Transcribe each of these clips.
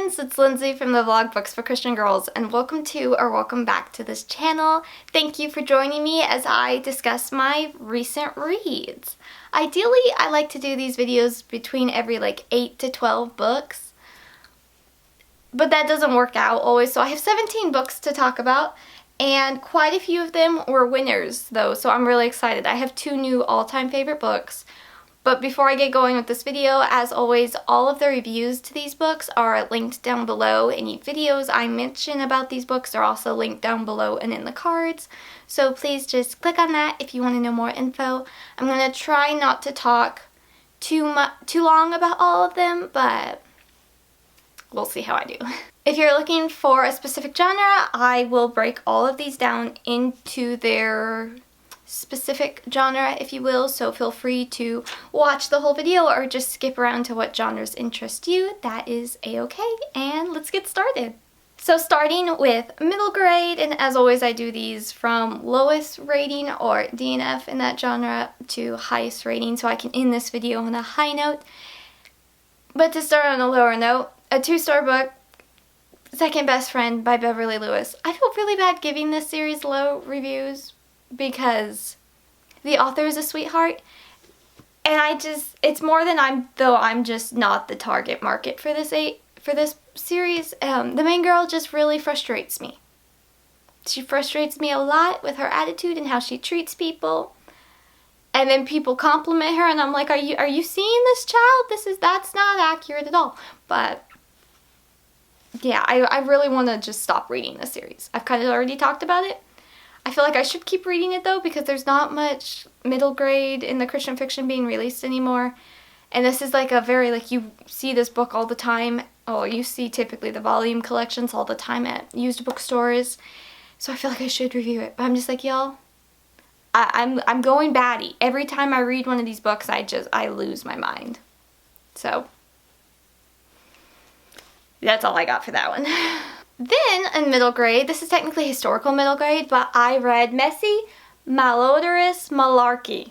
friends, it's Lindsay from the vlog Books for Christian Girls, and welcome to or welcome back to this channel. Thank you for joining me as I discuss my recent reads. Ideally, I like to do these videos between every 8 to 12 books, but that doesn't work out always, so I have 17 books to talk about, and quite a few of them were winners though, so I'm really excited. I have 2 new all-time favorite books. But before I get going with this video, as always, all of the reviews to these books are linked down below. Any videos I mention about these books are also linked down below and in the cards. So please just click on that if you want to know more info. I'm going to try not to talk too long about all of them, but we'll see how I do. If you're looking for a specific genre, I will break all of these down into their specific genre, if you will, so feel free to watch the whole video or just skip around to what genres interest you. That is a-okay, and let's get started. So starting with middle grade, and as always I do these from lowest rating or DNF in that genre to highest rating, so I can end this video on a high note. But to start on a lower note, a 2-star book, Second Best Friend by Beverly Lewis. I feel really bad giving this series low reviews because the author is a sweetheart, and it's more than I'm just not the target market for this series. The main girl just really frustrates me. She frustrates me a lot with her attitude and how she treats people, and then people compliment her and I'm like, are you seeing this, child? That's not accurate at all. But yeah, I really want to just stop reading this series. I've kind of already talked about it. I feel like I should keep reading it though, because there's not much middle grade in the Christian fiction being released anymore. And this is a very, you see this book all the time. Oh, you see typically the volume collections all the time at used bookstores. So I feel like I should review it. But I'm just y'all, I'm going batty. Every time I read one of these books, I lose my mind. So that's all I got for that one. Then, in middle grade, this is technically historical middle grade, but I read Messy, Malodorous, Malarkey.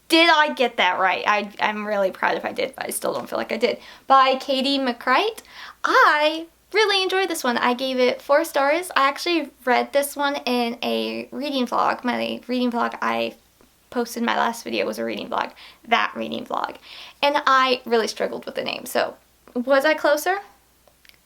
Did I get that right? I'm really proud if I did, but I still don't feel like I did. By McCrite. I really enjoyed this one. I gave it 4 stars. I actually read this one in a reading vlog. My reading vlog I posted in my last video was a reading vlog. That reading vlog. And I really struggled with the name. So, was I closer?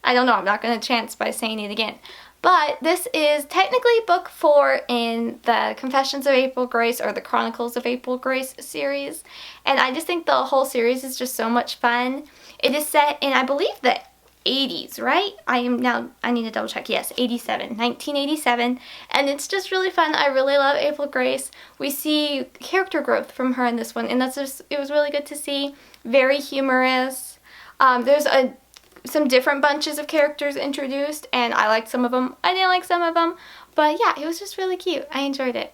I don't know, I'm not going to chance by saying it again. But this is technically book 4 in the Confessions of April Grace or the Chronicles of April Grace series. And I just think the whole series is just so much fun. It is set in, I believe, the 80s, right? I need to double check. Yes, 1987. And it's just really fun. I really love April Grace. We see character growth from her in this one. And it was really good to see. Very humorous. There's some different bunches of characters introduced, and I liked some of them. I didn't like some of them, but yeah, it was just really cute. I enjoyed it.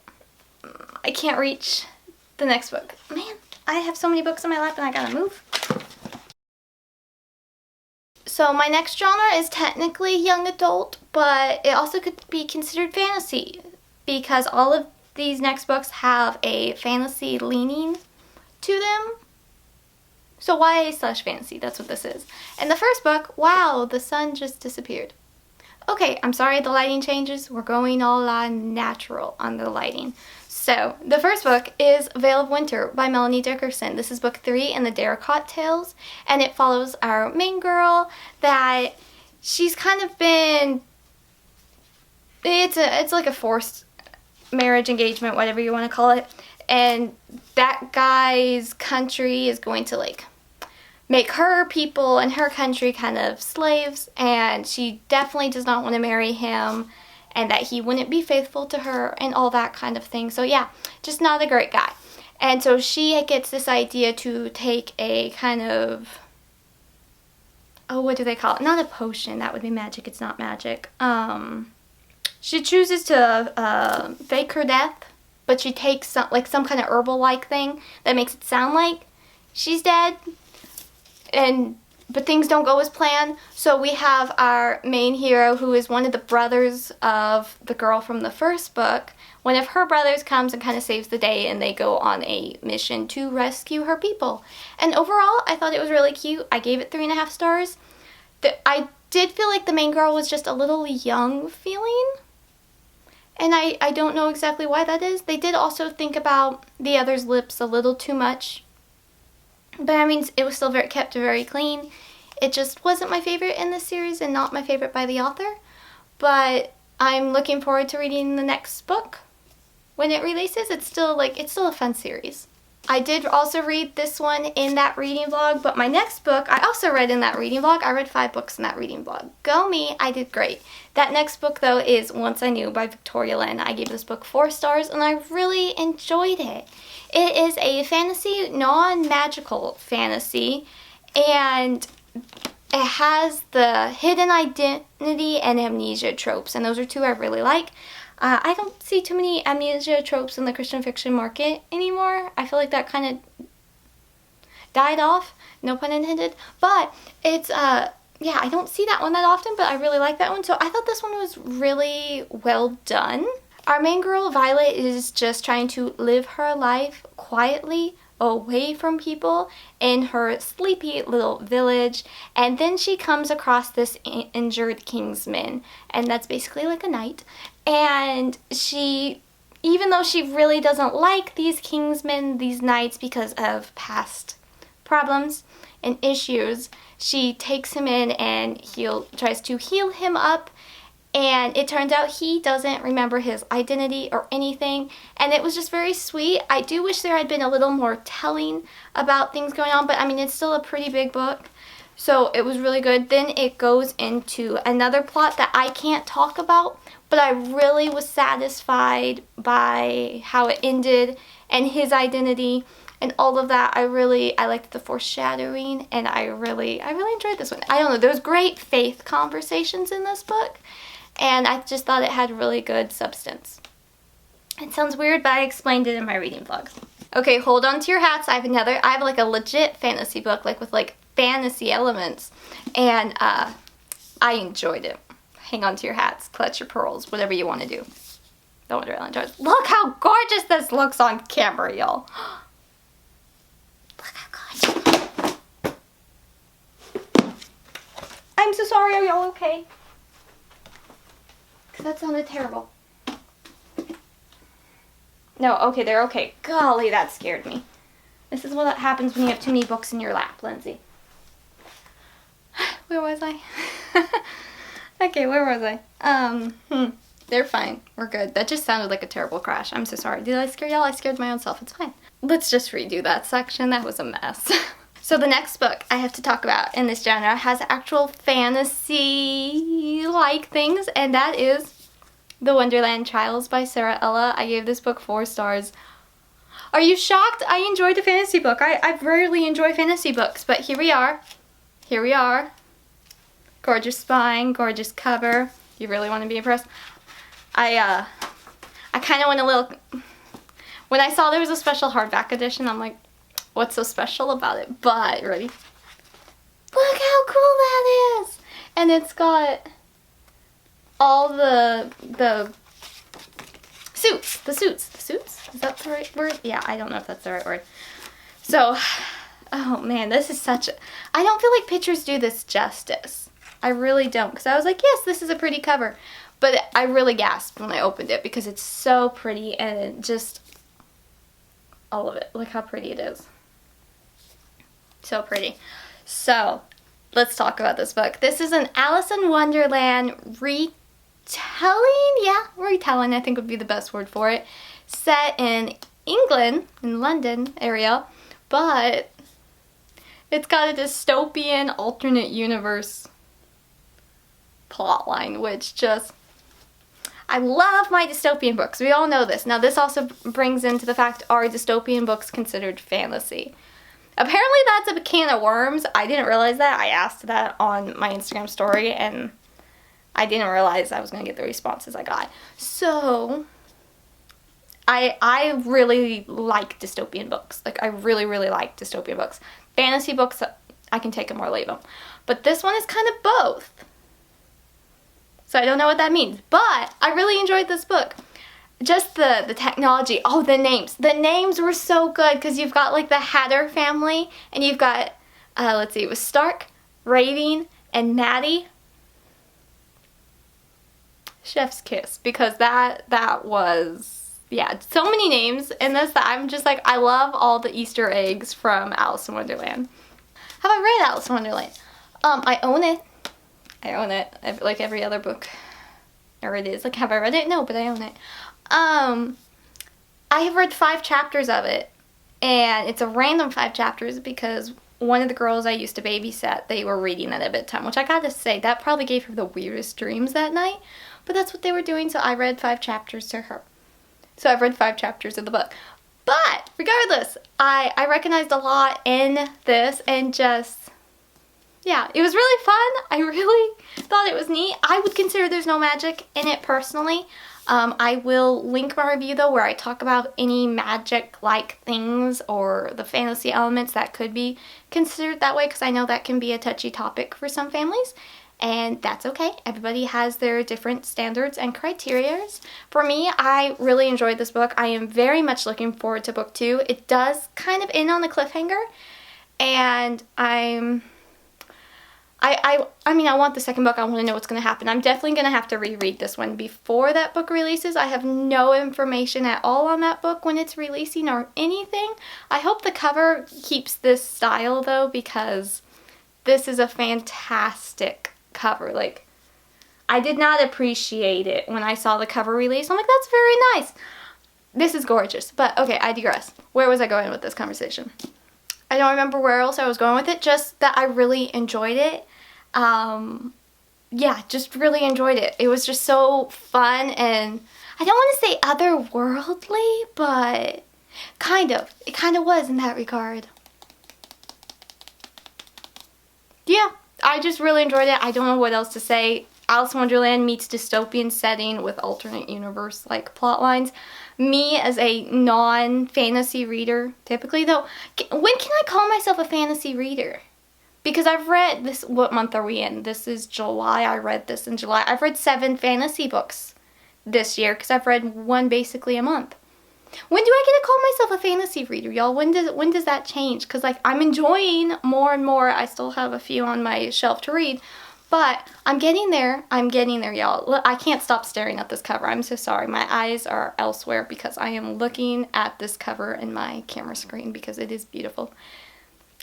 I can't reach the next book. Man, I have so many books on my lap and I gotta move. So my next genre is technically young adult, but it also could be considered fantasy because all of these next books have a fantasy leaning to them. So YA/fantasy, that's what this is. And the first book, wow, the sun just disappeared. Okay, I'm sorry the lighting changes. We're going all natural on the lighting. So, the first book is Veil of Winter by Melanie Dickerson. This is book 3 in the Daracot Tales, and it follows our main girl that she's kind of been, it's like a forced marriage, engagement, whatever you want to call it. And that guy's country is going to make her people in her country kind of slaves, and she definitely does not want to marry him, and that he wouldn't be faithful to her and all that kind of thing. So yeah, just not a great guy. And so she gets this idea to take a kind of, oh, what do they call it? Not a potion, that would be magic. It's not magic. She chooses to fake her death, but she takes some kind of herbal-like thing that makes it sound like she's dead, but things don't go as planned. So we have our main hero, who is one of the brothers of the girl from the first book. One of her brothers comes and kind of saves the day, and they go on a mission to rescue her people. And overall, I thought it was really cute. I gave it 3.5 stars. I did feel like the main girl was just a little young feeling. And I don't know exactly why that is. They did also think about the other's lips a little too much. But I mean, it was still kept very clean. It just wasn't my favorite in this series and not my favorite by the author. But I'm looking forward to reading the next book when it releases. It's still a fun series. I did also read this one in that reading vlog, but my next book I also read in that reading vlog. I read 5 books in that reading vlog. Go me, I did great. That next book though is Once I Knew by Victoria Lynn. I gave this book 4 stars and I really enjoyed it. It is a fantasy, non-magical fantasy, and it has the hidden identity and amnesia tropes, and those are 2 I really like. I don't see too many amnesia tropes in the Christian fiction market anymore. I feel like that kind of died off, no pun intended. But it's, yeah, I don't see that one that often, but I really like that one. So I thought this one was really well done. Our main girl, Violet, is just trying to live her life quietly, away from people, in her sleepy little village, and then she comes across this injured kingsman, and that's basically like a knight. And she, even though she really doesn't like these kingsmen, these knights, because of past problems and issues, she takes him in and tries to heal him up. And it turns out he doesn't remember his identity or anything. And it was just very sweet. I do wish there had been a little more telling about things going on. But I mean, it's still a pretty big book. So it was really good. Then it goes into another plot that I can't talk about. But I really was satisfied by how it ended and his identity and all of that. I liked the foreshadowing. And I really enjoyed this one. I don't know. There was great faith conversations in this book. And I just thought it had really good substance. It sounds weird, but I explained it in my reading vlog. Okay, hold on to your hats. I have like a legit fantasy book, like with like fantasy elements. And I enjoyed it. Hang on to your hats, clutch your pearls, whatever you want to do. The Wonderland Jars. Look how gorgeous this looks on camera, y'all. Look how gorgeous. I'm so sorry, are y'all okay? That sounded terrible. No, okay, they're okay. Golly, that scared me. This is what happens when you have too many books in your lap, Lindsey. Where was I? Okay, where was I? They're fine. We're good. That just sounded like a terrible crash. I'm so sorry. Did I scare y'all? I scared my own self. It's fine. Let's just redo that section. That was a mess. So the next book I have to talk about in this genre has actual fantasy-like things, and that is The Wonderland Trials by Sara. I gave this book 4 stars. Are you shocked? I enjoyed a fantasy book. I rarely enjoy fantasy books, but here we are. Here we are. Gorgeous spine, gorgeous cover. You really want to be impressed? I kind of went a little... When I saw there was a special hardback edition, I'm like, what's so special about it? But, ready? Look how cool that is! And it's got all the suits. The suits? Is that the right word? Yeah, I don't know if that's the right word. So, oh man, this is such a... I don't feel like pictures do this justice. I really don't. Because I was like, yes, this is a pretty cover. But I really gasped when I opened it because it's so pretty and just... all of it. Look how pretty it is. So pretty. So, let's talk about this book. This is an Alice in Wonderland retelling? Yeah, retelling I think would be the best word for it. Set in England, in London area, but it's got a dystopian alternate universe plotline, which just... I love my dystopian books. We all know this. Now, this also brings into the fact, are dystopian books considered fantasy? Apparently, that's a can of worms. I didn't realize that. I asked that on my Instagram story, and I didn't realize I was going to get the responses I got. So, I really like dystopian books. Like, I really, really like dystopian books. Fantasy books, I can take them or leave them. But this one is kind of both. So I don't know what that means, but I really enjoyed this book. Just the technology, oh, the names. The names were so good because you've got like the Hatter family and you've got, let's see, it was Stark, Raving, and Maddie. Chef's kiss, because that was, yeah, so many names in this that I'm just like, I love all the Easter eggs from Alice in Wonderland. Have I read Alice in Wonderland? I own it. I own it, like every other book. Or it is. Like, have I read it? No, but I own it. I have read 5 chapters of it, and it's a random 5 chapters because one of the girls I used to babysit, they were reading it at bedtime, which I gotta say, that probably gave her the weirdest dreams that night, but that's what they were doing, so I read 5 chapters to her. So I've read 5 chapters of the book. But, regardless, I recognized a lot in this, and just, yeah, it was really fun. I really thought it was neat. I would consider there's no magic in it personally. I will link my review though where I talk about any magic-like things or the fantasy elements that could be considered that way, because I know that can be a touchy topic for some families, and that's okay. Everybody has their different standards and criterias. For me, I really enjoyed this book. I am very much looking forward to book 2. It does kind of end on a cliffhanger, and I mean, I want the second book. I want to know what's going to happen. I'm definitely going to have to reread this one before that book releases. I have no information at all on that book when it's releasing or anything. I hope the cover keeps this style though, because this is a fantastic cover. Like, I did not appreciate it when I saw the cover release. I'm like, that's very nice. This is gorgeous. But okay, I digress. Where was I going with this conversation? I don't remember where else I was going with it, just that I really enjoyed it. Yeah, just really enjoyed it. It was just so fun, and I don't want to say otherworldly, but kind of. It kind of was in that regard. Yeah, I just really enjoyed it. I don't know what else to say. Alice in Wonderland meets dystopian setting with alternate universe like plot lines. Me as a non-fantasy reader, typically though, when can I call myself a fantasy reader? Because I've read this, what month are we in? This is July. I read this in July. I've read 7 fantasy books this year because I've read one basically a month. When do I get to call myself a fantasy reader, y'all? When does that change? Because like, I'm enjoying more and more. I still have a few on my shelf to read, but I'm getting there. I'm getting there, y'all. Look, I can't stop staring at this cover. I'm so sorry. My eyes are elsewhere because I am looking at this cover in my camera screen because it is beautiful.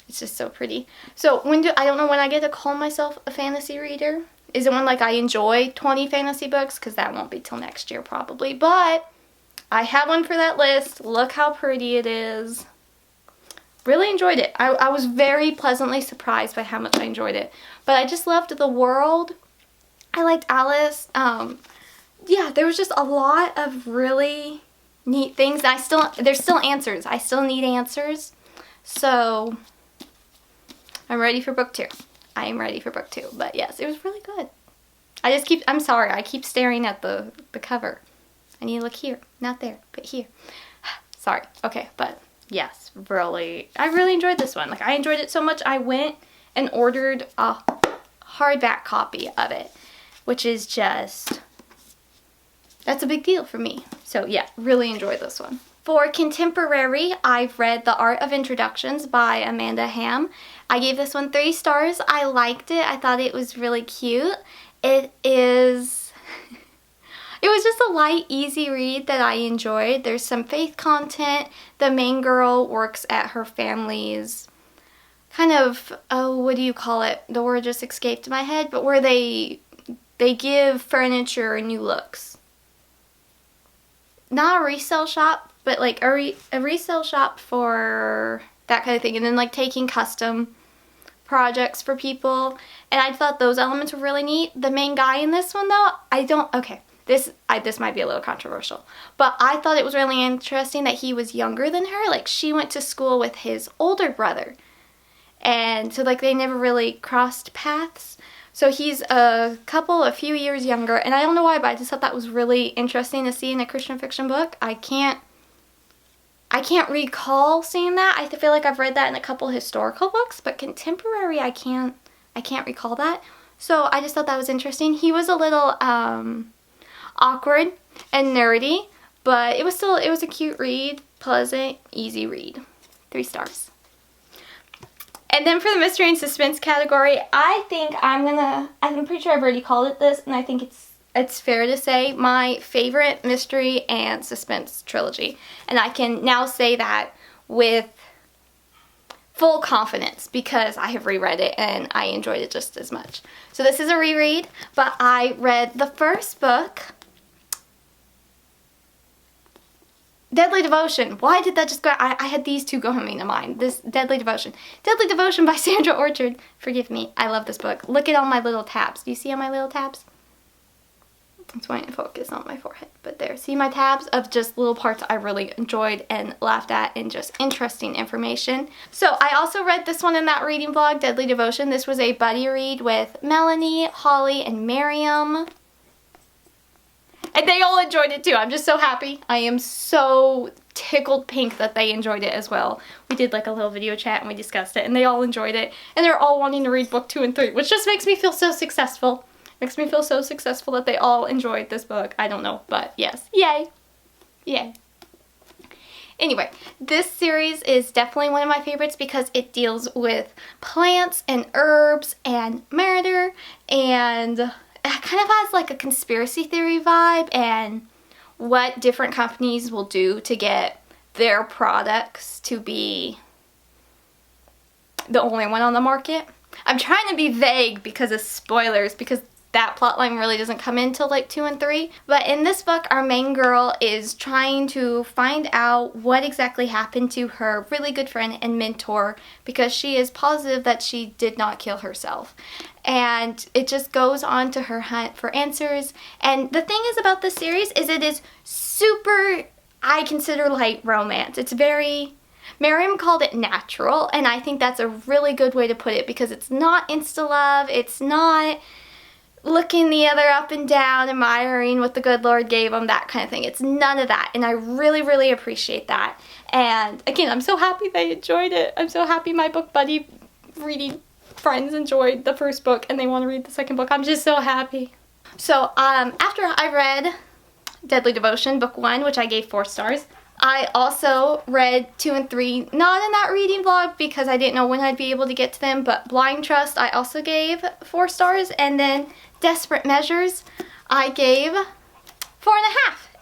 It's just so pretty. So I don't know when I get to call myself a fantasy reader. Is it when like I enjoy 20 fantasy books? Because that won't be till next year probably. But I have one for that list. Look how pretty it is. Really enjoyed it. I was very pleasantly surprised by how much I enjoyed it. But I just loved the world. I liked Alice. Yeah, there was just a lot of really neat things. There's still answers. I still need answers. So I'm ready for book 2. I am ready for book 2. But yes, it was really good. I'm sorry, I keep staring at the cover. I need to look here, not there, but here. Sorry. Okay, but yes, I really enjoyed this one. Like, I enjoyed it so much, I went and ordered a hardback copy of it, which is just, that's a big deal for me. So yeah, really enjoyed this one. For contemporary, I've read The Art of Introductions by Amanda Hamm. I gave this one 3 stars. I liked it. I thought it was really cute. It was just a light, easy read that I enjoyed. There's some faith content. The main girl works at her family's kind of, what do you call it? The word just escaped my head, but where they give furniture new looks. Not a resale shop, but like a resale shop for that kind of thing. And then like taking custom projects for people. And I thought those elements were really neat. The main guy in this one though, this might be a little controversial, but I thought it was really interesting that he was younger than her. Like, she went to school with his older brother. And so like they never really crossed paths. So he's a few years younger, and I don't know why, but I just thought that was really interesting to see in a Christian fiction book. I can't recall seeing that. I feel like I've read that in a couple historical books, but contemporary, I can't recall that. So I just thought that was interesting. He was a little awkward and nerdy, but it was a cute read, pleasant, easy read. 3 stars. And then for the mystery and suspense category, I'm pretty sure I've already called it this, and I think it's fair to say, my favorite mystery and suspense trilogy. And I can now say that with full confidence because I have reread it and I enjoyed it just as much. So this is a reread, but I read the first book, Deadly Devotion. Why did that just go? I had these two going to mind. This Deadly Devotion. Deadly Devotion by Sandra Orchard. Forgive me. I love this book. Look at all my little tabs. Do you see all my little tabs? I'm trying to focus on my forehead. But there. See my tabs of just little parts I really enjoyed and laughed at and just interesting information. So I also read this one in that reading vlog, Deadly Devotion. This was a buddy read with Melanie, Holly, and Miriam. And they all enjoyed it too. I'm just so happy. I am so tickled pink that they enjoyed it as well. We did like a little video chat and we discussed it and they all enjoyed it. And they're all wanting to read book 2 and 3, which just makes me feel so successful. Makes me feel so successful that they all enjoyed this book. I don't know, but yes. Yay. Yay. Anyway, this series is definitely one of my favorites because it deals with plants and herbs and murder, and it kind of has like a conspiracy theory vibe and what different companies will do to get their products to be the only one on the market. I'm trying to be vague because of spoilers, because that plotline really doesn't come in till like 2 and 3. But in this book, our main girl is trying to find out what exactly happened to her really good friend and mentor because she is positive that she did not kill herself. And it just goes on to her hunt for answers. And the thing is about this series is it is super, I consider, light romance. It's very, Miriam called it natural, and I think that's a really good way to put it because it's not insta-love, it's not looking the other up and down, admiring what the good Lord gave them, that kind of thing. It's none of that, and I really, really appreciate that. And again, I'm so happy they enjoyed it. I'm so happy my book buddy reading friends enjoyed the first book and they want to read the second book. I'm just so happy. So after I read Deadly Devotion, book 1, which I gave 4 stars, I also read 2 and 3, not in that reading vlog because I didn't know when I'd be able to get to them, but Blind Trust I also gave 4 stars, and then Desperate Measures I gave 4.5.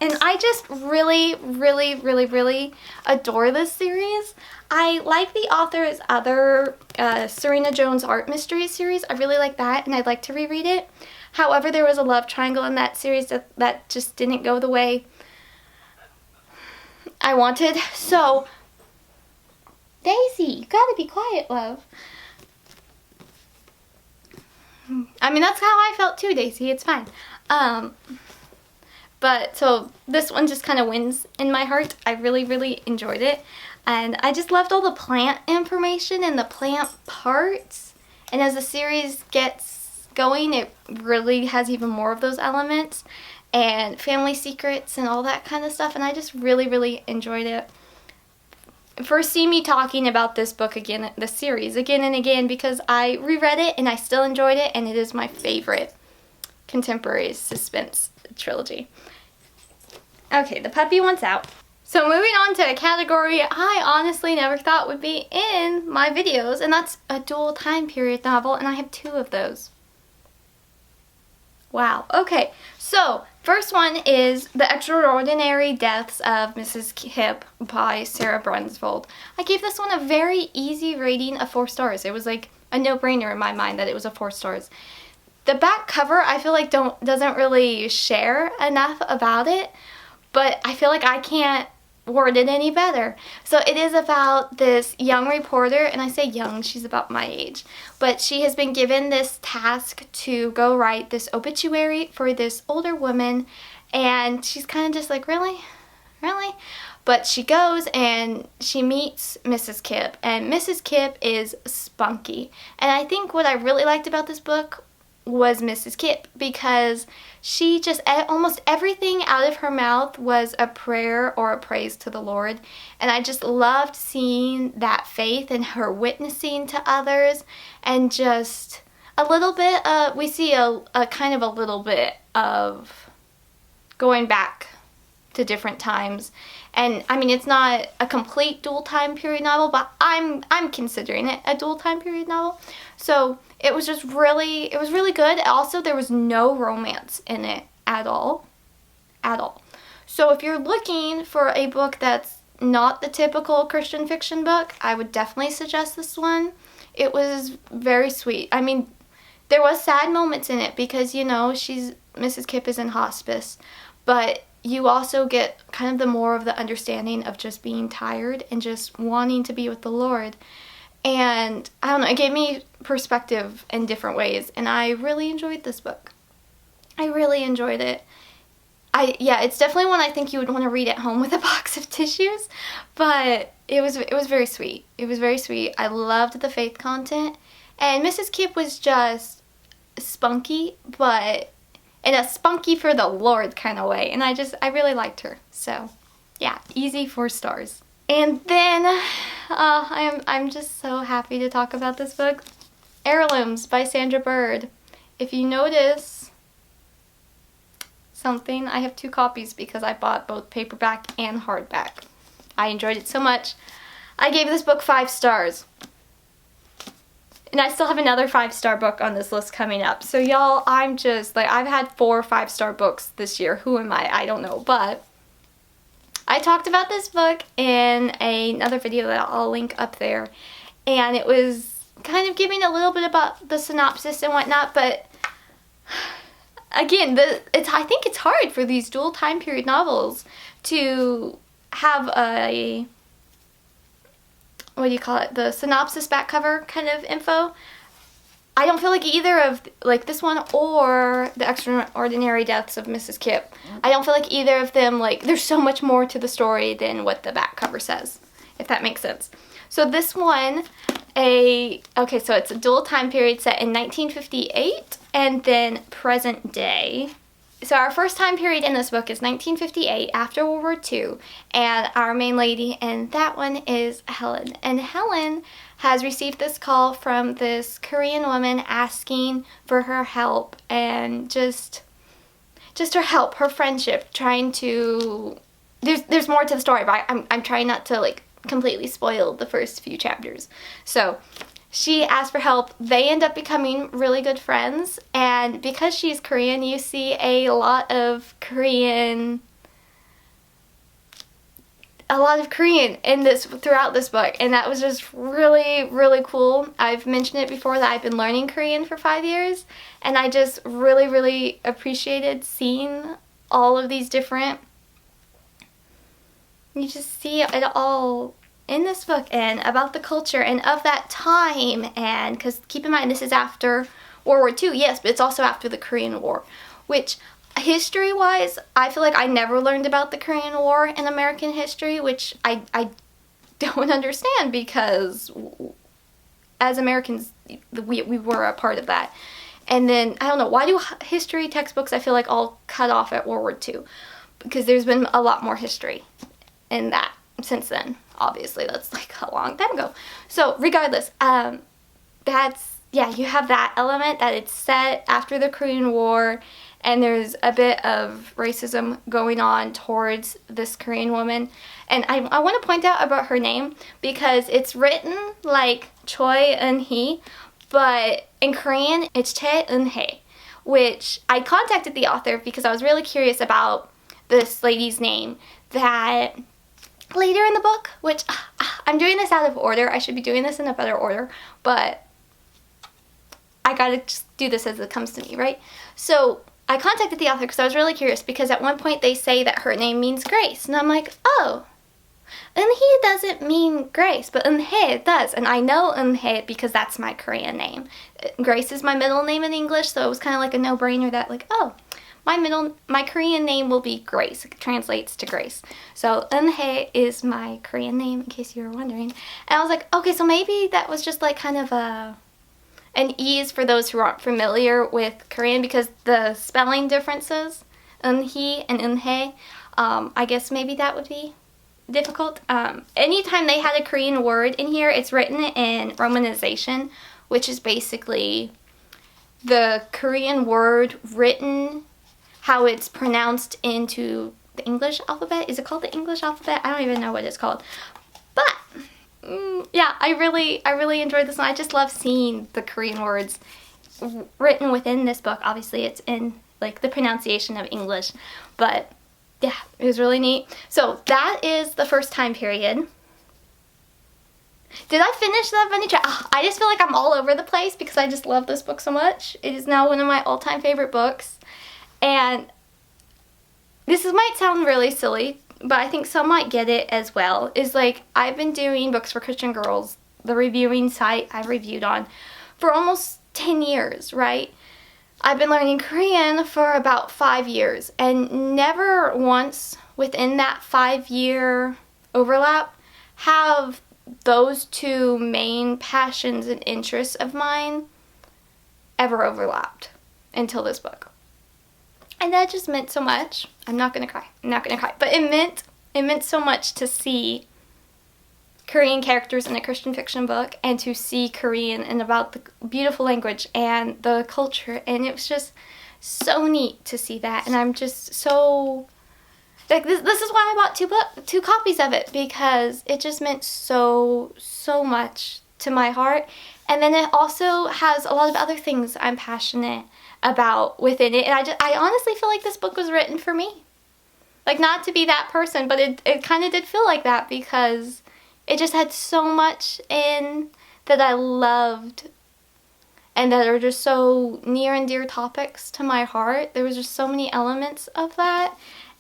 And I just really, really, really, really adore this series. I like the author's other Serena Jones Art Mysteries series. I really like that, and I'd like to reread it. However, there was a love triangle in that series that just didn't go the way I wanted. So, Daisy, you gotta be quiet, love. I mean, that's how I felt too, Daisy. It's fine. But, so, this one just kind of wins in my heart. I really, really enjoyed it. And I just loved all the plant information and the plant parts. And as the series gets going, it really has even more of those elements. And family secrets and all that kind of stuff. And I just really, really enjoyed it. First, see me talking about this book again, the series, again and again, because I reread it and I still enjoyed it, and it is my favorite contemporary suspense trilogy. Okay, the puppy wants out. So moving on to a category I honestly never thought would be in my videos, and that's a dual time period novel, and I have 2 of those. Wow. Okay, so first one is The Extraordinary Deaths of Mrs. Kipp by Sara Brunsvold. I gave this one a very easy rating of 4 stars. It was like a no-brainer in my mind that it was a 4 stars. The back cover I feel like doesn't really share enough about it, but I feel like I can't word it any better. So it is about this young reporter, and I say young, she's about my age, but she has been given this task to go write this obituary for this older woman, and she's kind of just like, really? Really? But she goes and she meets Mrs. Kipp, and Mrs. Kipp is spunky. And I think what I really liked about this book was Mrs. Kipp, because she just, almost everything out of her mouth was a prayer or a praise to the Lord. And I just loved seeing that faith and her witnessing to others, and just a little bit of, we see a kind of a little bit of going back to different times. And I mean, it's not a complete dual time period novel, but I'm considering it a dual time period novel. So it was just really, it was really good. Also, there was no romance in it at all. At all. So if you're looking for a book that's not the typical Christian fiction book, I would definitely suggest this one. It was very sweet. I mean, there was sad moments in it because, you know, Mrs. Kipp is in hospice, but you also get kind of the more of the understanding of just being tired and just wanting to be with the Lord. And I don't know, it gave me perspective in different ways, and I really enjoyed this book. I really enjoyed it. Yeah, it's definitely one I think you would want to read at home with a box of tissues, but it was very sweet. It was very sweet. I loved the faith content, and Mrs. Kipp was just spunky, but in a spunky for the Lord kind of way, and I really liked her. So, yeah, easy 4 stars. And then, I'm just so happy to talk about this book, Heirlooms by Sandra Byrd. If you notice something, I have 2 copies because I bought both paperback and hardback. I enjoyed it so much. I gave this book 5 stars. And I still have another 5-star book on this list coming up. So y'all, I'm just, like, I've had 4 5-star books this year. Who am I? I don't know. But I talked about this book in another video that I'll link up there. And it was kind of giving a little bit about the synopsis and whatnot, but again, I think it's hard for these dual time period novels to have a, what do you call it, the synopsis back cover kind of info. I don't feel like either of, like this one or The Extraordinary Deaths of Mrs. Kipp, I don't feel like either of them, like, there's so much more to the story than what the back cover says, if that makes sense. So this one, so it's a dual time period set in 1958 and then present day. So our first time period in this book is 1958, after World War II, and our main lady, and that one is Helen. And Helen has received this call from this Korean woman asking for her help, and just her help, her friendship, trying to, there's more to the story, but I'm trying not to, like, completely spoil the first few chapters. So she asked for help. They end up becoming really good friends, and because she's Korean, you see a lot of Korean in this, throughout this book, and that was just really, really cool. I've mentioned it before that I've been learning Korean for 5 years, and I just really, really appreciated seeing all of these different, you just see it all in this book and about the culture and of that time. And because keep in mind, this is after World War II, yes, but it's also after the Korean War, which history-wise, I feel like I never learned about the Korean War in American history, which I don't understand, because as Americans, we were a part of that. And then, I don't know, why do history textbooks, I feel like, all cut off at World War II? Because there's been a lot more history in that since then. Obviously, that's like a long time ago. So regardless, you have that element that it's set after the Korean War, and there's a bit of racism going on towards this Korean woman. And I want to point out about her name, because it's written like Choi Eun-hee, but in Korean it's Chae Eun-hee, which I contacted the author because I was really curious about this lady's name. That later in the book, which I'm doing this out of order, I should be doing this in a better order, but I gotta just do this as it comes to me, right? So I contacted the author because I was really curious, because at one point they say that her name means grace, and I'm like, oh, Eun-hee doesn't mean grace, but Eun-hee does, and I know Eun-hee because that's my Korean name. Grace is my middle name in English, so it was kind of like a no-brainer that, like, oh, my Korean name will be Grace. It translates to Grace. So Eun-hee is my Korean name, in case you were wondering. And I was like, okay, so maybe that was just like kind of an ease for those who aren't familiar with Korean, because the spelling differences, Eun-hee and Eun-hee, I guess maybe that would be difficult. Anytime they had a Korean word in here, it's written in romanization, which is basically the Korean word written how it's pronounced into the English alphabet. Is it called the English alphabet? I don't even know what it's called. But yeah, I really enjoyed this one. I just love seeing the Korean words written within this book. Obviously it's in like the pronunciation of English, but yeah, it was really neat. So that is the first time period. Did I finish the adventure? I just feel like I'm all over the place because I just love this book so much. It is now one of my all-time favorite books. And this might sound really silly, but I think some might get it as well. Is like, I've been doing Books for Christian Girls, the reviewing site I've reviewed on, for almost 10 years, right? I've been learning Korean for about 5 years, and never once within that 5-year overlap have those two main passions and interests of mine ever overlapped until this book. And that just meant so much. I'm not gonna cry. But it meant so much to see Korean characters in a Christian fiction book, and to see Korean and about the beautiful language and the culture, and it was just so neat to see that. And I'm just so, like, this is why I bought two copies of it, because it just meant so much to my heart. And then it also has a lot of other things I'm passionate about within it, and I honestly feel like this book was written for me. Like, not to be that person, but it kind of did feel like that, because it just had so much in that I loved and that are just so near and dear topics to my heart. There was just so many elements of that,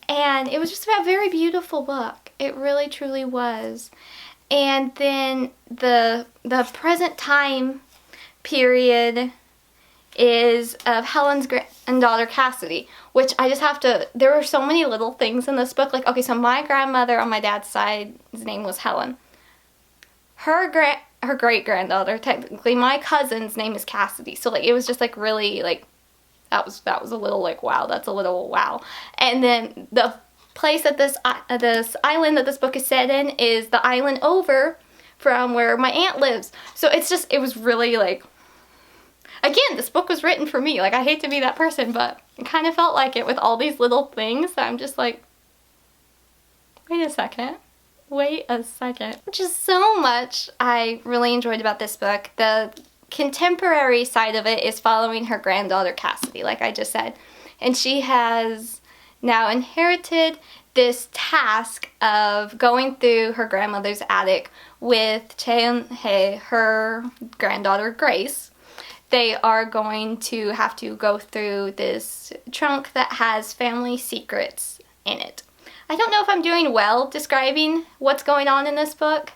and it was just a very beautiful book. It really truly was. And then the present time period is of Helen's granddaughter Cassidy, which I just have to, there were so many little things in this book. Like, okay, so my grandmother on my dad's side, his name was Helen. Her great-granddaughter, technically, my cousin's name is Cassidy. So, like, it was just, like, really, like, that was a little, like, wow, that's a little wow. And then the place that this island that this book is set in is the island over from where my aunt lives. So it's just, it was really, like, again, this book was written for me. Like, I hate to be that person, but it kind of felt like it with all these little things that I'm just like, wait a second. Just so much I really enjoyed about this book. The contemporary side of it is following her granddaughter Cassidy, like I just said. And she has now inherited this task of going through her grandmother's attic with Cheon-hae, her granddaughter Grace. They are going to have to go through this trunk that has family secrets in it. I don't know if I'm doing well describing what's going on in this book.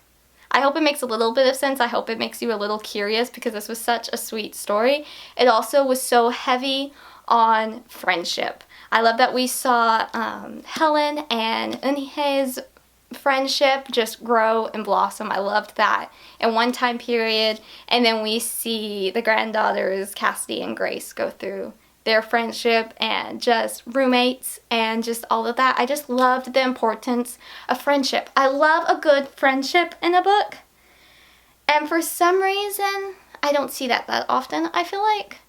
I hope it makes a little bit of sense. I hope it makes you a little curious, because this was such a sweet story. It also was so heavy on friendship. I love that we saw Helen and Eunhee's friendship just grow and blossom. I loved that in one time period. And then we see the granddaughters, Cassidy and Grace, go through their friendship and just roommates and just all of that. I just loved the importance of friendship. I love a good friendship in a book. And for some reason, I don't see that often. I feel like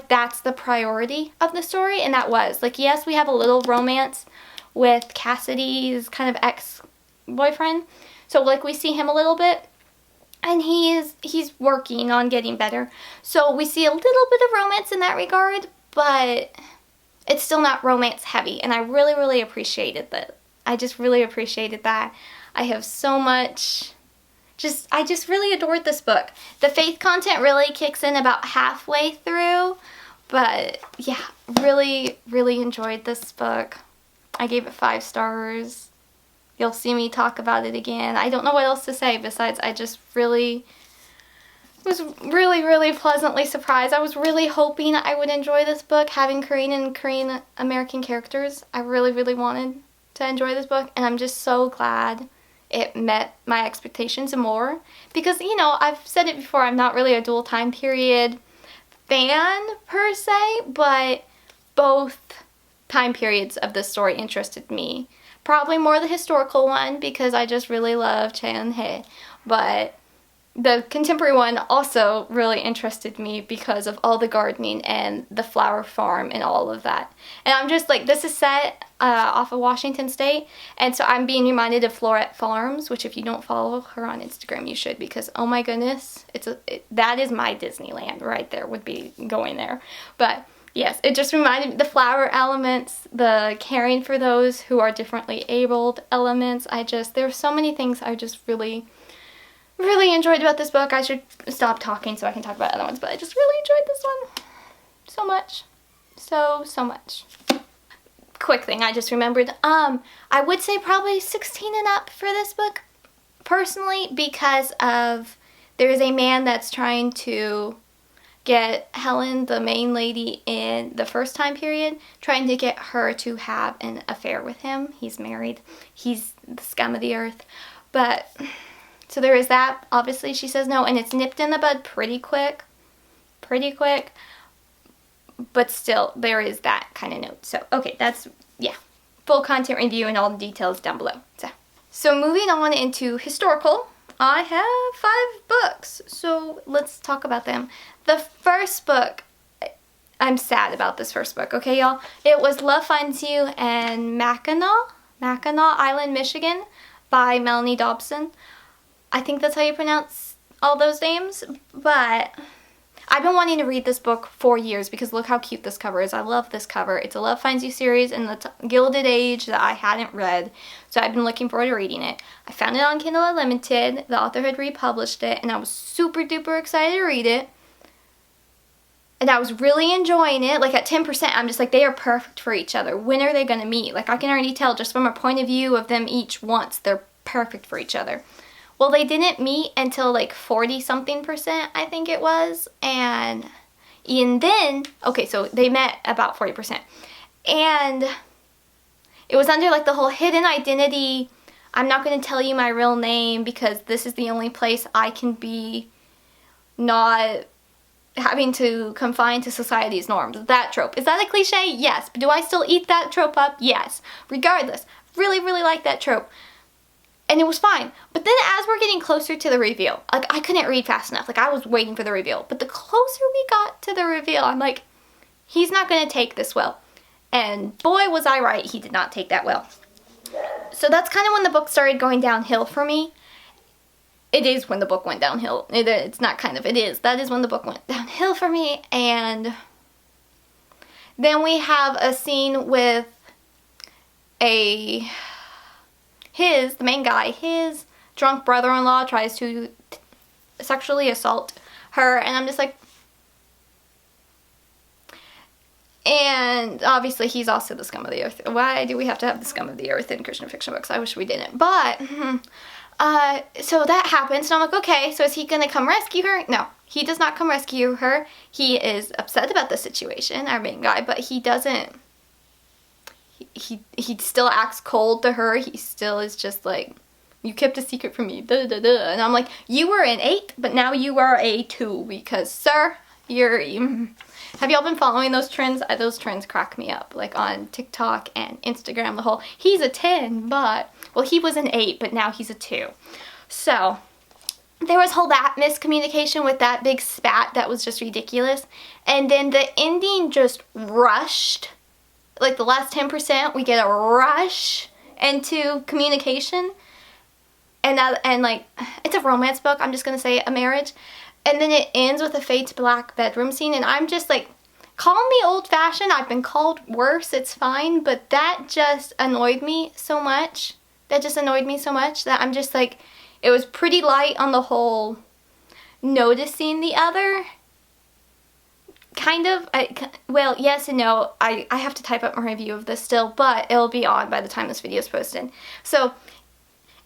that's the priority of the story, and that was. Like, yes, we have a little romance with Cassidy's kind of ex-boyfriend. So, like, we see him a little bit, and he's working on getting better. So we see a little bit of romance in that regard, but it's still not romance heavy, and I really, really appreciated that. I just really appreciated that. I have so much, I just really adored this book. The faith content really kicks in about halfway through, but yeah, really, really enjoyed this book. I gave it 5 stars. You'll see me talk about it again. I don't know what else to say besides I just really was really, really pleasantly surprised. I was really hoping I would enjoy this book, having Korean and Korean American characters. I really, really wanted to enjoy this book, and I'm just so glad it met my expectations and more. Because, you know, I've said it before, I'm not really a dual time period fan per se, but both time periods of this story interested me. Probably more the historical one, because I just really love Cheon-hae. But the contemporary one also really interested me because of all the gardening and the flower farm and all of that. And I'm just like, this is set off of Washington State, and so I'm being reminded of Florette Farms, which if you don't follow her on Instagram, you should, because oh my goodness, that is my Disneyland right there, would be going there. But yes, it just reminded me, the flower elements, the caring for those who are differently abled elements. There's so many things I just really enjoyed about this book. I should stop talking so I can talk about other ones, but I just really enjoyed this one so much. So much. Quick thing I just remembered. I would say probably 16 and up for this book, personally, because of there is a man that's trying to get Helen, the main lady in the first time period, trying to get her to have an affair with him. He's married. He's the scum of the earth. But so there is that. Obviously, she says no, and it's nipped in the bud pretty quick. But still, there is that kind of note. So, okay, that's, yeah. Full content review and all the details down below. So moving on into historical, I have 5 books. So let's talk about them. The first book, I'm sad about this first book, okay, y'all? It was Love Finds You and Mackinac Island, Michigan by Melanie Dobson. I think that's how you pronounce all those names, but I've been wanting to read this book for years because look how cute this cover is. I love this cover. It's a Love Finds You series in the Gilded Age that I hadn't read, so I've been looking forward to reading it. I found it on Kindle Unlimited. The author had republished it, and I was super duper excited to read it. And I was really enjoying it. Like at 10%, I'm just like, they are perfect for each other. When are they going to meet? Like I can already tell just from a point of view of them each once, they're perfect for each other. Well, they didn't meet until like 40-something%, I think it was. And then, okay, so they met about 40%. And it was under like the whole hidden identity. I'm not going to tell you my real name because this is the only place I can be not having to confine to society's norms. That trope. Is that a cliche? Yes. But do I still eat that trope up? Yes. Regardless, really like that trope. And it was fine. But then as we're getting closer to the reveal, like I couldn't read fast enough. Like I was waiting for the reveal. But the closer we got to the reveal, I'm like, he's not going to take this well. And boy, was I right. He did not take that well. So that's kind of when the book started going downhill for me. It is when the book went downhill. It's not kind of. It is. That is when the book went downhill for me. And then we have a scene with the main guy, his drunk brother-in-law tries to sexually assault her, and I'm just like, and obviously he's also the scum of the earth. Why do we have to have the scum of the earth in Christian fiction books? I wish we didn't. But so that happens, and I'm like, okay, so is he gonna come rescue her? No, he does not come rescue her. He is upset about the situation, our main guy, but he doesn't. He still acts cold to her. He still is just like, you kept a secret from me, da da da. And I'm like, you were an 8, but now you are a 2 because, sir, have y'all been following those trends? Those trends crack me up, like on TikTok and Instagram. The whole, he's a 10, but, well, he was an 8, but now he's a 2. So there was that miscommunication with that big spat that was just ridiculous. And then the ending just rushed. Like the last 10%, we get a rush into communication. And like, it's a romance book, I'm just going to say a marriage. And then it ends with a fade to black bedroom scene. And I'm just like, call me old-fashioned. I've been called worse. It's fine. But that just annoyed me so much. That I'm just like, it was pretty light on the whole noticing the other. Kind of. Well, yes and no. I have to type up my review of this still, but it'll be on by the time this video is posted. So,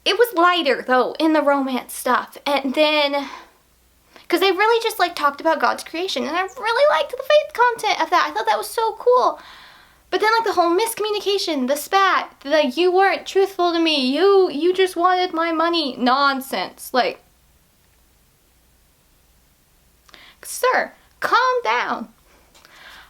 it was lighter, though, in the romance stuff. And then, because they really just, like, talked about God's creation, and I really liked the faith content of that. I thought that was so cool. But then, like, the whole miscommunication, the spat, the you weren't truthful to me, you just wanted my money nonsense. Like, sir, calm down.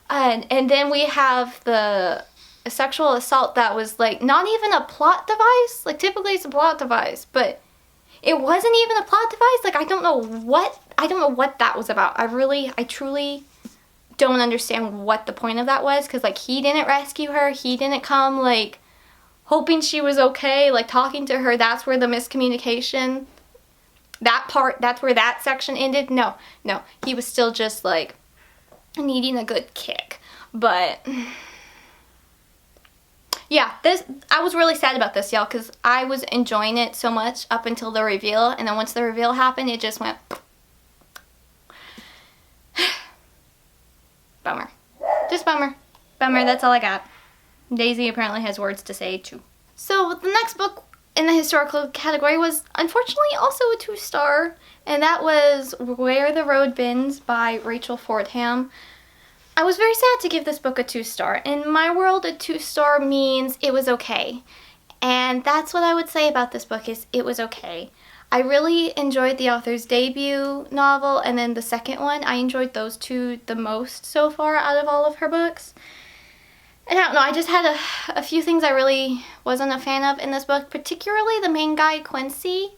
And then we have the sexual assault that was like not even a plot device. Like typically it's a plot device, but it wasn't even a plot device. Like, I don't know what that was about. I truly don't understand what the point of that was, because, like, he didn't rescue her. He didn't come, like, hoping she was okay, like, talking to her. That's where the miscommunication, that's where that section ended. No, he was still just, like, needing a good kick. But yeah, I was really sad about this, y'all, because I was enjoying it so much up until the reveal, and then once the reveal happened, it just went bummer. Just bummer. That's all I got. Daisy apparently has words to say too. So the next book in the historical category was unfortunately also a 2-star, and that was Where the Road Bends by Rachel Fordham. I was very sad to give this book a 2-star. In my world, a 2-star means it was okay. And that's what I would say about this book, is it was okay. I really enjoyed the author's debut novel, and then the second one. I enjoyed those two the most so far out of all of her books. And I don't know, I just had a few things I really wasn't a fan of in this book, particularly the main guy, Quincy.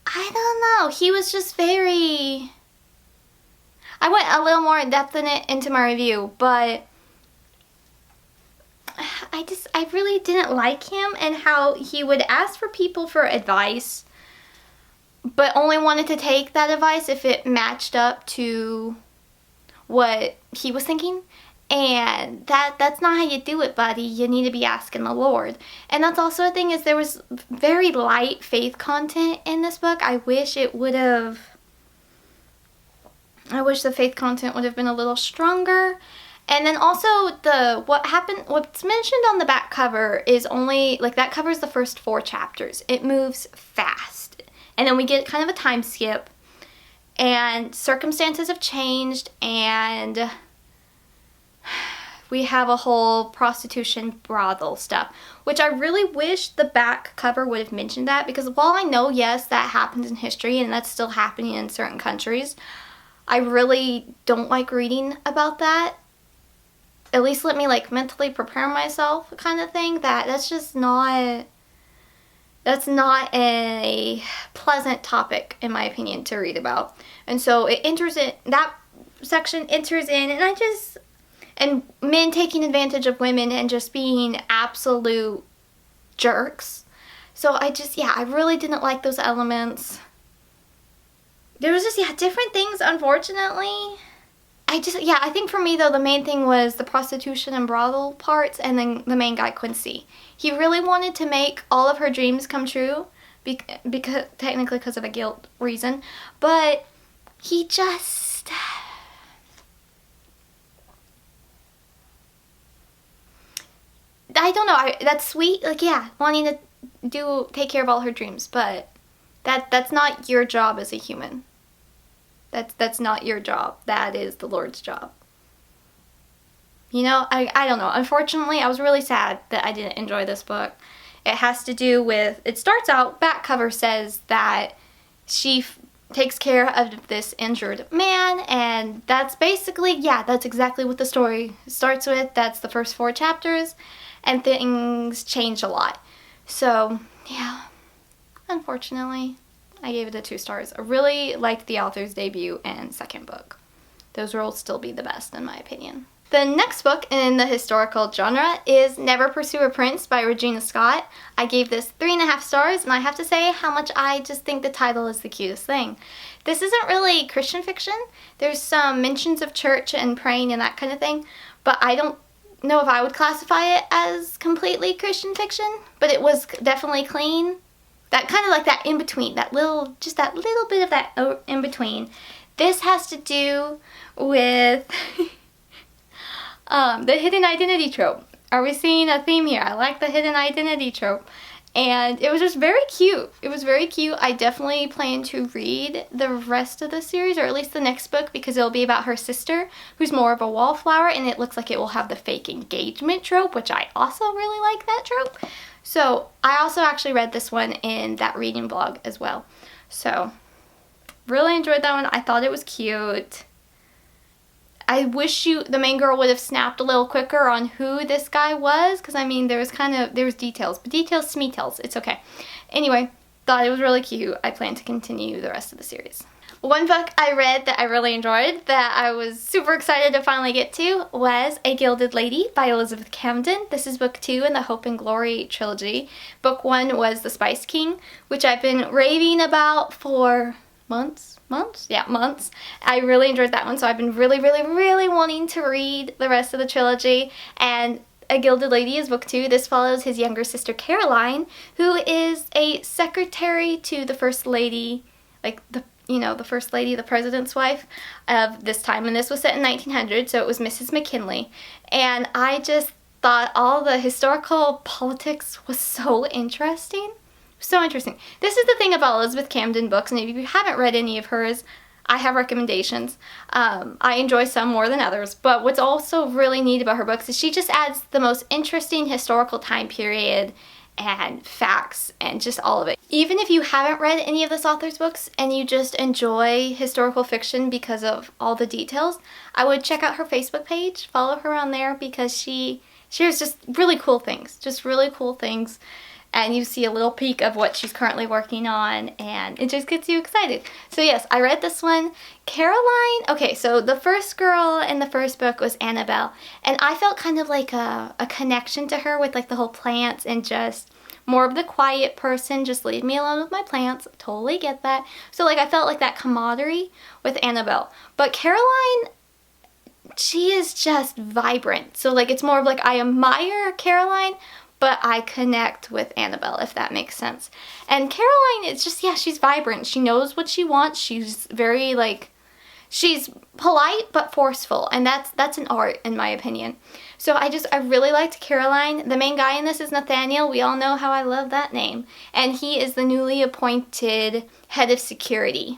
I don't know, he was just very... I went a little more in depth in it into my review, but I really didn't like him, and how he would ask for people for advice, but only wanted to take that advice if it matched up to what he was thinking. And that's not how you do it, buddy. You need to be asking the Lord. And that's also a thing, is there was very light faith content in this book. I wish the faith content would have been a little stronger. And then also what's mentioned on the back cover is only, like, that covers the first 4 chapters. It moves fast. And then we get kind of a time skip. And circumstances have changed, and we have a whole prostitution brothel stuff, which I really wish the back cover would have mentioned that, because while I know, yes, that happens in history and that's still happening in certain countries, I really don't like reading about that. At least let me, like, mentally prepare myself, kind of thing. That's not a pleasant topic, in my opinion, to read about. And so it enters in, that section enters in, and men taking advantage of women and just being absolute jerks. So I really didn't like those elements. There was just, different things, unfortunately. I think for me, though, the main thing was the prostitution and brothel parts, and then the main guy, Quincy. He really wanted to make all of her dreams come true, because of a guilt reason, but he just... I don't know, that's sweet, like, wanting to take care of all her dreams, but that's not your job as a human. That's not your job. That is the Lord's job. You know, I don't know. Unfortunately, I was really sad that I didn't enjoy this book. It has to do with, it starts out, back cover says that she takes care of this injured man, and that's basically, that's exactly what the story starts with. That's the first 4 chapters, and things change a lot. So, unfortunately, I gave it a 2 stars. I really liked the author's debut and second book. Those will still be the best, in my opinion. The next book in the historical genre is Never Pursue a Prince by Regina Scott. I gave this 3.5 stars, and I have to say how much I just think the title is the cutest thing. This isn't really Christian fiction. There's some mentions of church and praying and that kind of thing, but I don't know if I would classify it as completely Christian fiction, but it was definitely clean. That kind of like that in between, that little bit of that in between. This has to do with the hidden identity trope. Are we seeing a theme here? I like the hidden identity trope. And it was just very cute. It was very cute. I definitely plan to read the rest of the series, or at least the next book, because it'll be about her sister, who's more of a wallflower, and it looks like it will have the fake engagement trope, which I also really like that trope. So I also actually read this one in that reading blog as well. So really enjoyed that one. I thought it was cute. I wish the main girl would have snapped a little quicker on who this guy was, because I mean there was details, but details, smeetails, it's okay. Anyway, thought it was really cute. I plan to continue the rest of the series. One book I read that I really enjoyed, that I was super excited to finally get to, was A Gilded Lady by Elizabeth Camden. This is book 2 in the Hope and Glory trilogy. Book 1 was The Spice King, which I've been raving about for months. Yeah, months. I really enjoyed that one, so I've been really wanting to read the rest of the trilogy. And A Gilded Lady is book 2. This follows his younger sister Caroline, who is a secretary to the First Lady, like the First Lady, the President's wife of this time. And this was set in 1900, so it was Mrs. McKinley. And I just thought all the historical politics was so interesting. So interesting. This is the thing about Elizabeth Camden books, and if you haven't read any of hers, I have recommendations. I enjoy some more than others, but what's also really neat about her books is she just adds the most interesting historical time period and facts and just all of it. Even if you haven't read any of this author's books and you just enjoy historical fiction because of all the details, I would check out her Facebook page, follow her on there, because she shares just really cool things, and you see a little peek of what she's currently working on, and it just gets you excited. So yes, I read this one. Caroline, okay, so the first girl in the first book was Annabelle, and I felt kind of like a connection to her with like the whole plants and just more of the quiet person, just leave me alone with my plants. Totally get that. So like I felt like that camaraderie with Annabelle. But Caroline, she is just vibrant. So like it's more of like I admire Caroline, but I connect with Annabelle, if that makes sense. And Caroline, it's just, yeah, she's vibrant. She knows what she wants. She's very, like, she's polite but forceful, and that's an art, in my opinion. So I really liked Caroline. The main guy in this is Nathaniel. We all know how I love that name. And he is the newly appointed head of security.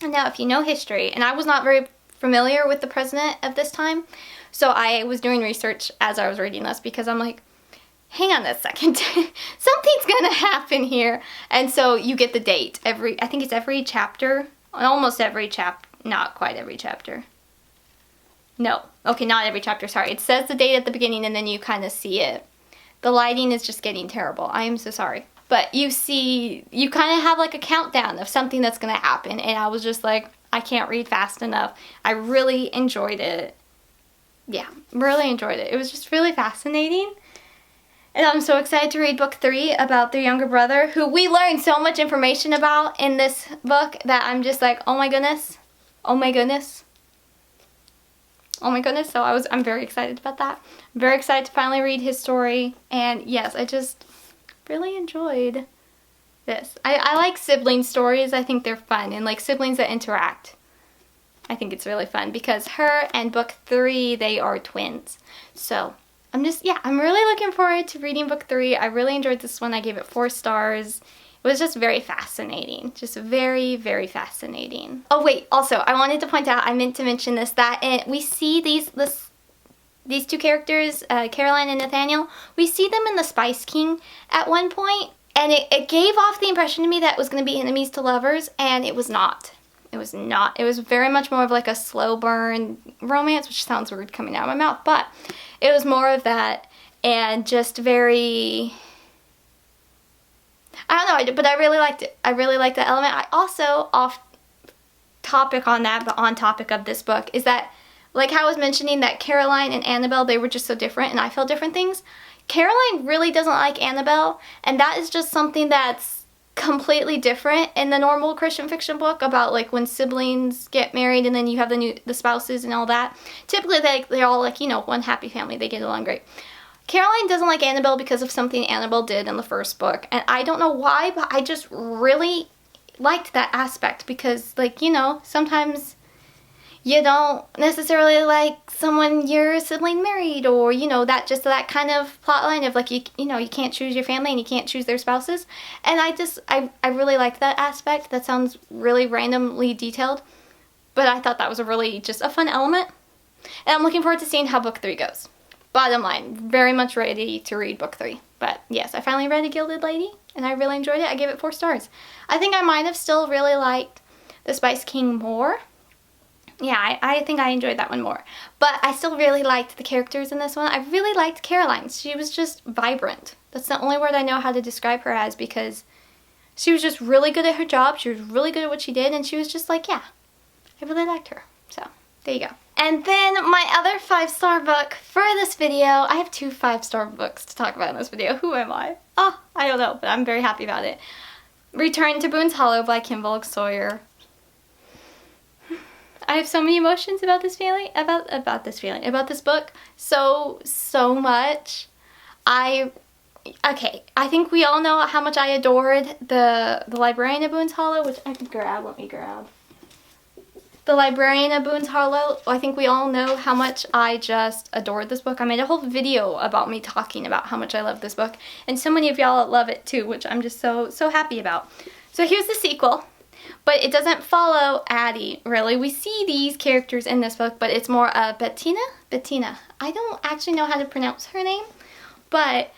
And now, if you know history, and I was not very familiar with the president of this time, so I was doing research as I was reading this, because I'm like, hang on a second, something's gonna happen here. And so you get the date I think it's every chapter, almost every not quite every chapter. No, okay, not every chapter, sorry. It says the date at the beginning and then you kind of see it. The lighting is just getting terrible. I am so sorry. But you kind of have like a countdown of something that's gonna happen, and I was just like, I can't read fast enough. I really enjoyed it. Yeah, really enjoyed it. It was just really fascinating. And I'm so excited to read book 3 about their younger brother, who we learned so much information about in this book that I'm just like, oh my goodness, oh my goodness, oh my goodness. So I'm very excited about that. I'm very excited to finally read his story. And yes, I just really enjoyed this. I like sibling stories. I think they're fun, and like siblings that interact. I think it's really fun because her and book 3, they are twins. So I'm really looking forward to reading book 3. I really enjoyed this one. I gave it 4 stars. It was just very fascinating. Just very fascinating. Oh wait, also, I wanted to point out, I meant to mention this, that we see these two characters, Caroline and Nathaniel, we see them in The Spice King at one point, and it gave off the impression to me that it was going to be enemies to lovers, and it was not. It was not. It was very much more of like a slow burn romance, which sounds weird coming out of my mouth, but it was more of that, and just very, I don't know, but I really liked it. I really liked that element. I also, off topic on that, but on topic of this book, is that, like how I was mentioning that Caroline and Annabelle, they were just so different, and I felt different things. Caroline really doesn't like Annabelle, and that is just something that's completely different in the normal Christian fiction book about like when siblings get married and then you have the spouses and all that. Typically they're all like, you know, one happy family, they get along great. Caroline doesn't like Annabelle because of something Annabelle did in the first book, and I don't know why, but I just really liked that aspect, because like, you know, sometimes you don't necessarily like someone your sibling married, or you know, that kind of plot line of like, you know, you can't choose your family and you can't choose their spouses. And I really liked that aspect. That sounds really randomly detailed, but I thought that was just a fun element, and I'm looking forward to seeing how book 3 goes. Bottom line, very much ready to read book 3. But yes, I finally read A Gilded Lady and I really enjoyed it. I gave it 4 stars. I think I might have still really liked The Spice King more. Yeah, I think I enjoyed that one more. But I still really liked the characters in this one. I really liked Caroline. She was just vibrant. That's the only word I know how to describe her as, because She was just really good at her job. She was really good at what she did, and she was just like, yeah, I really liked her. So there you go. And then my other 5-star book for this video, I have 2 5-star books to talk about in this video. Who am I? Oh, I don't know, but I'm very happy about it. Return to Boone's Hollow by Kimball Sawyer. I have so many emotions about this feeling, about this book. So much. Okay, I think we all know how much I adored the Librarian of Boone's Hollow, which I can grab. Let me grab. The Librarian of Boone's Hollow. I think we all know how much I just adored this book. I made a whole video about me talking about how much I love this book, and so many of y'all love it too, which I'm just so happy about. So here's the sequel, but it doesn't follow Addie, really. We see these characters in this book, but it's more Bettina? Bettina. I don't actually know how to pronounce her name, but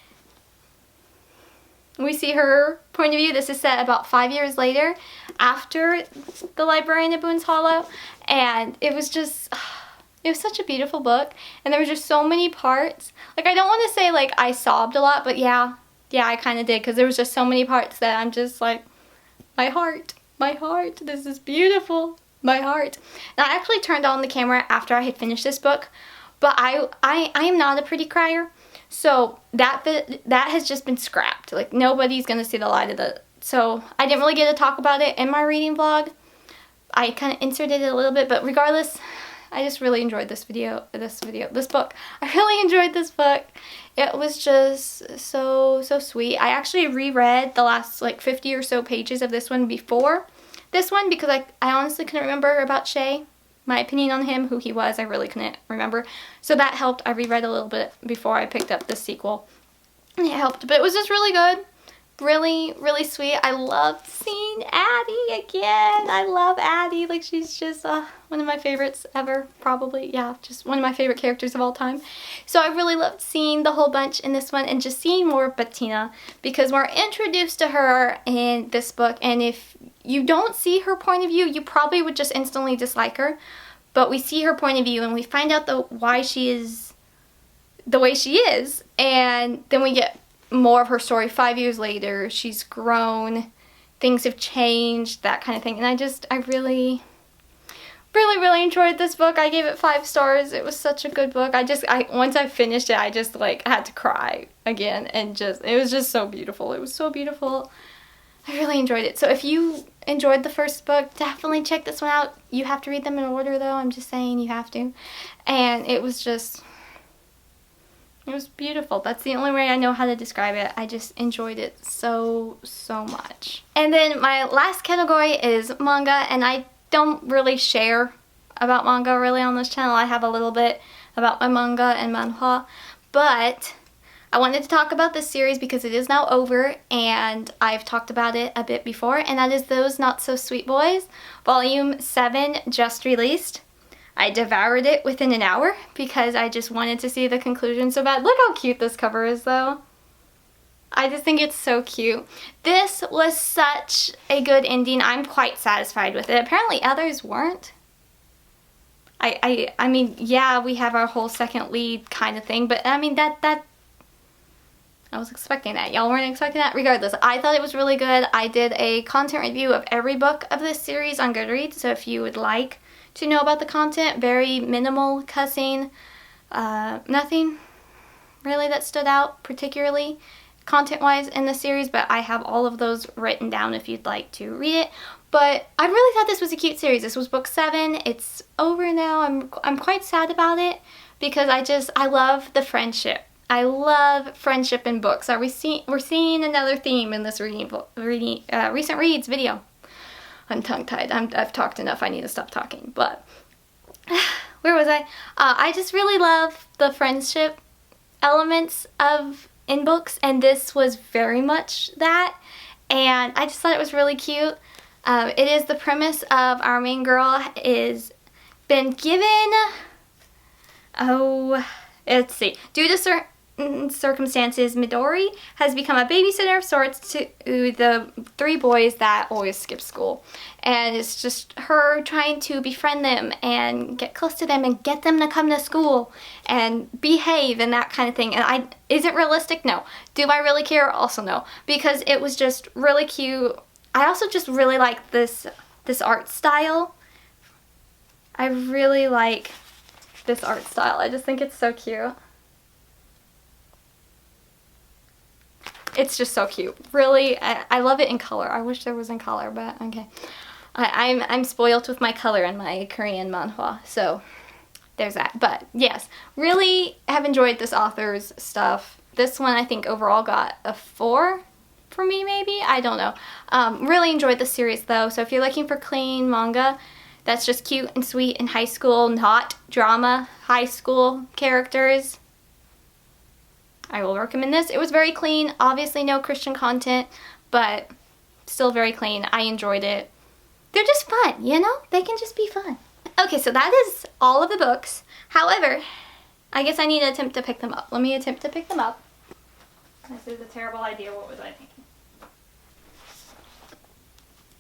we see her point of view. This is set about 5 years later after the Librarian of Boone's Hollow, and it was just, it was such a beautiful book, and there were just so many parts. Like, I don't want to say like I sobbed a lot, but yeah, I kind of did, because there was just so many parts that I'm just like, my heart, this is beautiful, my heart. And I actually turned on the camera after I had finished this book, but I am not a pretty crier. So that has just been scrapped. Like, nobody's going to see the light of the... So I didn't really get to talk about it in my reading vlog. I kind of inserted it a little bit, but regardless, I just really enjoyed this book. I really enjoyed this book. It was just so sweet. I actually reread the last like 50 or so pages of this one before this one, because I honestly couldn't remember about Shay. My opinion on him, who he was, I really couldn't remember. So that helped. I reread a little bit before I picked up this sequel. And it helped. But it was just really good. Really sweet. I loved seeing Addie again. I love Addie. Like, she's just one of my favorites ever, probably. Yeah, just one of my favorite characters of all time. So I really loved seeing the whole bunch in this one, and just seeing more of Bettina, because we're introduced to her in this book, and if you don't see her point of view, you probably would just instantly dislike her. But we see her point of view, and we find out why she is the way she is, and then we get more of her story 5 years later. She's grown, things have changed, that kind of thing. And I really enjoyed this book. I gave it 5 stars. It was such a good book. Once I finished it, I just like had to cry again, and it was just so beautiful. It was so beautiful. I really enjoyed it. So if you enjoyed the first book, definitely check this one out. You have to read them in order, though. I'm just saying, you have to. And it was beautiful. That's the only way I know how to describe it. I just enjoyed it so much. And then my last category is manga, and I don't really share about manga really on this channel. I have a little bit about my manga and manhwa, but I wanted to talk about this series because it is now over, and I've talked about it a bit before, and that is Those Not So Sweet Boys. Volume 7 just released. I devoured it within an hour because I just wanted to see the conclusion so bad. Look how cute this cover is, though. I just think it's so cute. This was such a good ending. I'm quite satisfied with it. Apparently others weren't. I mean, yeah, we have our whole second lead kind of thing, but I mean, that I was expecting that. Y'all weren't expecting that? Regardless, I thought it was really good. I did a content review of every book of this series on Goodreads, so if you would like to know about the content, very minimal cussing, nothing really that stood out particularly content-wise in the series, but I have all of those written down if you'd like to read it. But I really thought this was a cute series. This was book 7. It's over now. I'm quite sad about it because I love the friendship. I love friendship in books. We're seeing another theme in this recent reads video. I'm tongue-tied. I've talked enough. I need to stop talking. But where was I? I just really love the friendship elements in books, and this was very much that. And I just thought it was really cute. It is the premise of our main girl is been given, let's see, due to certain circumstances, Midori has become a babysitter of sorts to the 3 boys that always skip school. And it's just her trying to befriend them and get close to them and get them to come to school and behave and that kind of thing. And is it realistic? No. Do I really care? Also no. Because it was just really cute. I also just really like this art style. I really like this art style. I just think it's so cute. It's just so cute. Really, I love it in color. I wish there was in color, but okay. I'm spoiled with my color in my Korean manhwa, so there's that. But yes, really have enjoyed this author's stuff. This one I think overall got a 4 for me, maybe? I don't know. Really enjoyed the series though, so if you're looking for clean manga that's just cute and sweet in high school, not drama, high school characters, I will recommend this. It was very clean, obviously no Christian content, but still very clean. I enjoyed it. They're just fun, you know? They can just be fun. Okay, so that is all of the books. However, I guess I need to attempt to pick them up. Let me attempt to pick them up. This is a terrible idea. What was I thinking?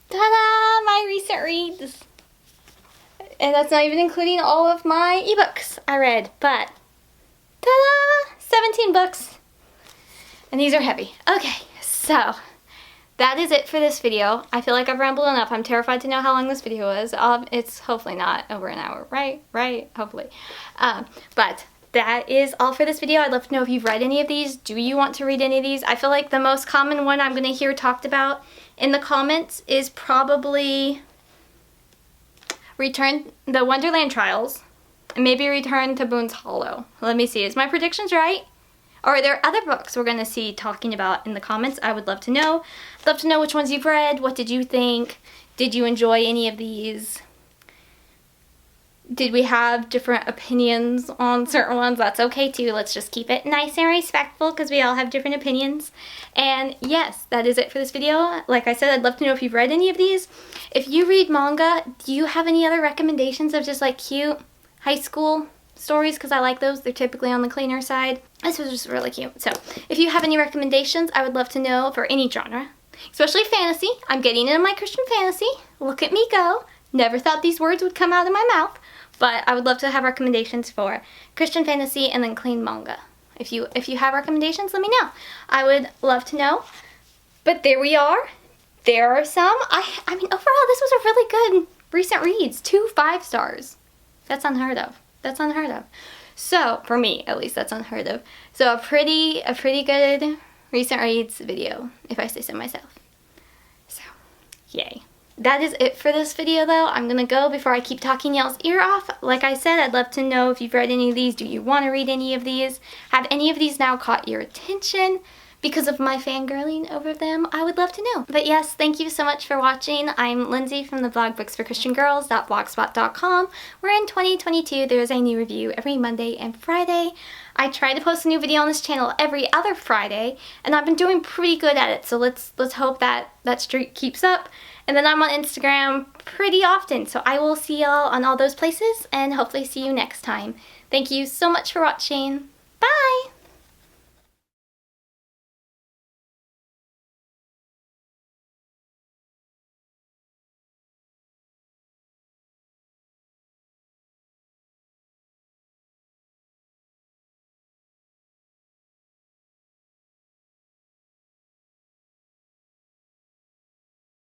Ta-da! My recent reads. And that's not even including all of my ebooks I read, but ta-da! 17 books. And these are heavy. Okay, so that is it for this video. I feel like I've rambled enough. I'm terrified to know how long this video is. It's hopefully not over an hour, right? Hopefully. But that is all for this video. I'd love to know if you've read any of these. Do you want to read any of these? I feel like the most common one I'm going to hear talked about in the comments is probably the Wonderland Trials, and maybe Return to Boone's Hollow. Let me see, is my predictions right? Or are there other books we're going to see talking about in the comments? I would love to know. I'd love to know which ones you've read. What did you think? Did you enjoy any of these? Did we have different opinions on certain ones? That's okay too. Let's just keep it nice and respectful because we all have different opinions. And yes, that is it for this video. Like I said, I'd love to know if you've read any of these. If you read manga, do you have any other recommendations of just like cute high school stories? Because I like those. They're typically on the cleaner side. This was just really cute. So if you have any recommendations, I would love to know for any genre, especially fantasy. I'm getting into my Christian fantasy. Look at me go. Never thought these words would come out of my mouth. But I would love to have recommendations for Christian fantasy and then clean manga. If you have recommendations, let me know. I would love to know. But there we are. There are some. I mean, overall, this was a really good recent reads. 2 5 stars. That's unheard of. That's unheard of. So, for me, at least, that's unheard of. So, a pretty good recent reads video, if I say so myself. So, yay. That is it for this video though. I'm gonna go before I keep talking y'all's ear off. Like I said, I'd love to know if you've read any of these. Do you want to read any of these? Have any of these now caught your attention because of my fangirling over them? I would love to know. But yes, thank you so much for watching. I'm Lindsey from the blog booksforchristiangirls.blogspot.com, where in 2022 there is a new review every Monday and Friday. I try to post a new video on this channel every other Friday, and I've been doing pretty good at it, so let's hope that streak keeps up. And then I'm on Instagram pretty often, so I will see y'all on all those places and hopefully see you next time. Thank you so much for watching. Bye!